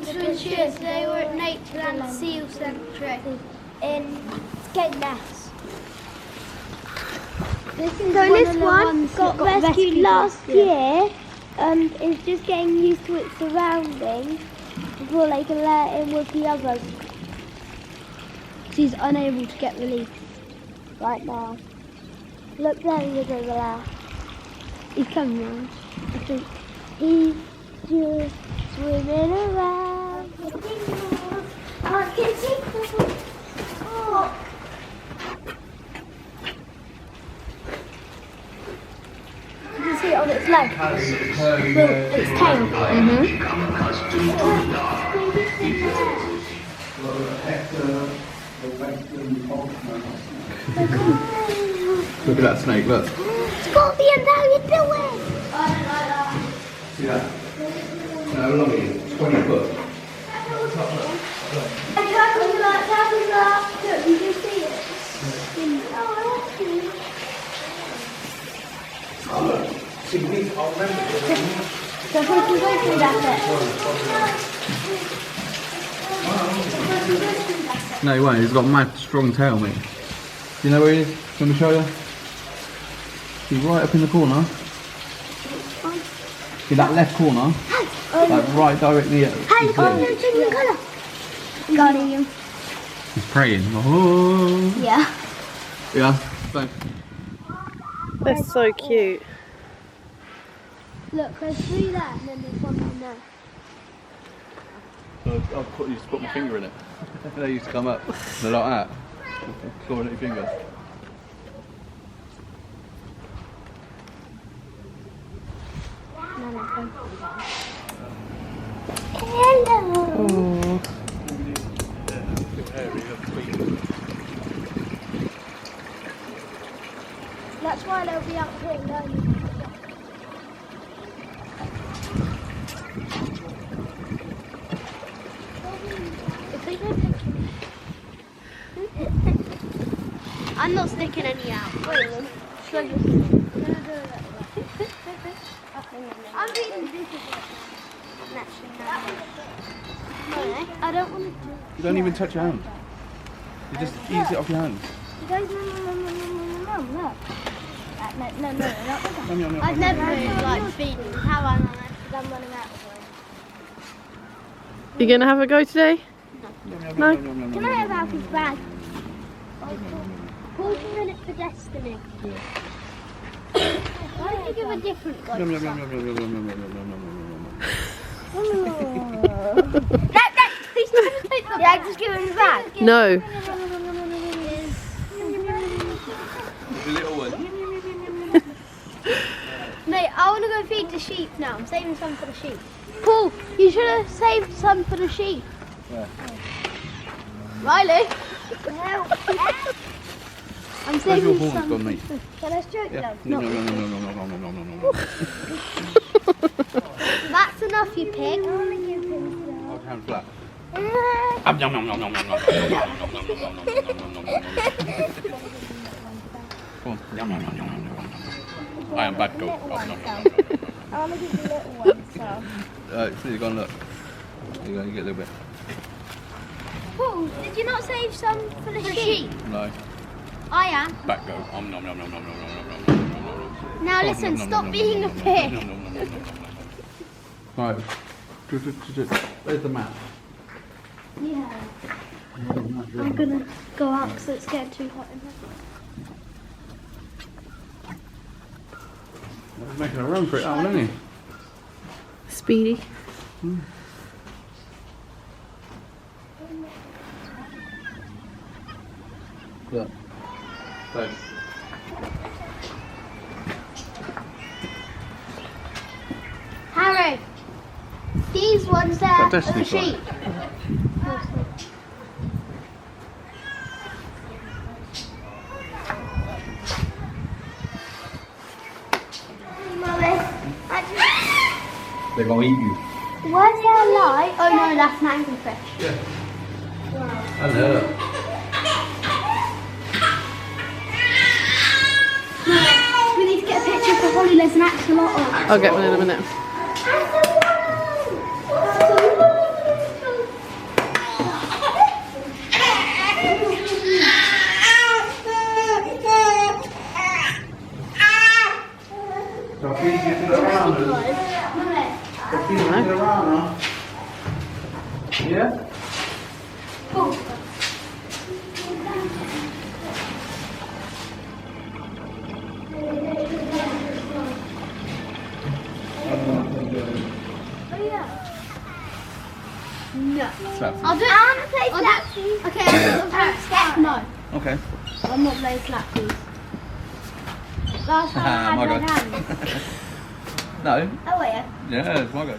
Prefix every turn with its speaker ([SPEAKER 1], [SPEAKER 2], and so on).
[SPEAKER 1] Cheers. They were at Natureland Seal Sanctuary in Skegness. This one got rescued last year and is just getting used to its surroundings before they can let it in with the others. She's unable to get released right now. Look, there he is over there. He's coming round. I think he's just swimming around. Oh. You can see it on its leg. Its tail.
[SPEAKER 2] Look at that snake, look.
[SPEAKER 1] Scorpion, how you doing?
[SPEAKER 2] See that? No, how long is it? 20 foot.
[SPEAKER 1] Look, you can see it.
[SPEAKER 2] Oh, look. See, I'll remember it.
[SPEAKER 1] So we can go through that bit.
[SPEAKER 2] No, he won't. He's got a mad strong tail, mate. Do you know where he is? Let me show you. He's right up in the corner. See that left corner? Like right directly at his leg.
[SPEAKER 1] Got him.
[SPEAKER 2] He's praying. Oh.
[SPEAKER 1] Yeah.
[SPEAKER 2] Yeah. Thanks.
[SPEAKER 3] They're so cute.
[SPEAKER 1] Look, there's three there and then there's one down there.
[SPEAKER 2] I used to put my finger in it. They used to come up. They're like that. Clawing at your finger.
[SPEAKER 1] Hello.
[SPEAKER 3] Oh.
[SPEAKER 1] That's why they'll be out here learning. I'm not sticking any out. Wait, should I just... I'm being difficult. No, I don't want to do...
[SPEAKER 2] You don't even touch your hand. You just ease it off your hands.
[SPEAKER 1] You guys, no, look. No, not that. I've never like feeding. How am I? Because I'm running out of time.
[SPEAKER 3] You gonna have a go today? No.
[SPEAKER 1] Can I have Alfie's bag? 40 minutes for destiny. Why don't you give a different one? Please don't take the bag. Yeah, just give him the bag.
[SPEAKER 3] No.
[SPEAKER 2] The little one.
[SPEAKER 1] Mate, I want to go feed the sheep now. I'm saving some for the sheep. Paul, you should have saved some for the sheep.
[SPEAKER 2] Yeah.
[SPEAKER 1] Riley. I'm
[SPEAKER 2] Where's
[SPEAKER 1] saving
[SPEAKER 2] your horns
[SPEAKER 1] some.
[SPEAKER 2] gone, mate?
[SPEAKER 1] Can I stroke
[SPEAKER 2] Yeah.
[SPEAKER 1] them?
[SPEAKER 2] No.
[SPEAKER 1] That's enough, you pig.
[SPEAKER 2] Hold hand flat. Come on. I am bad dog.
[SPEAKER 1] I want to give the little one some.
[SPEAKER 2] So you go and look. You go, you get a little bit.
[SPEAKER 1] Paul, did you not save some for the sheep?
[SPEAKER 2] No.
[SPEAKER 1] I am.
[SPEAKER 2] Back go.
[SPEAKER 1] Now listen, stop being a pig.
[SPEAKER 2] Right. Where's the map?
[SPEAKER 1] Yeah. I'm gonna go out because it's getting too hot in here.
[SPEAKER 2] He's making a run for it, isn't he?
[SPEAKER 3] Speedy.
[SPEAKER 2] Look. Thanks.
[SPEAKER 1] Harry, these ones there are the
[SPEAKER 2] Destiny's
[SPEAKER 1] sheep.
[SPEAKER 2] They're going to eat you.
[SPEAKER 1] Where's their light? Oh no, that's an anglerfish.
[SPEAKER 2] Yeah. Hello.
[SPEAKER 1] We need to get a picture for Holly. There's an axolotl.
[SPEAKER 3] I'll get one in a minute.
[SPEAKER 2] So I feed you to the rounders. I feed you to the rounder. Yeah?
[SPEAKER 1] No.
[SPEAKER 2] Slap.
[SPEAKER 1] I'll do it. I want to play slapsies. Okay, I'll do no.
[SPEAKER 2] Okay.
[SPEAKER 1] I'm not playing slapsies. Last time I
[SPEAKER 2] My
[SPEAKER 1] had
[SPEAKER 2] go.
[SPEAKER 1] red hands.
[SPEAKER 2] No.
[SPEAKER 1] Oh, wait.
[SPEAKER 2] Yeah, it's my go.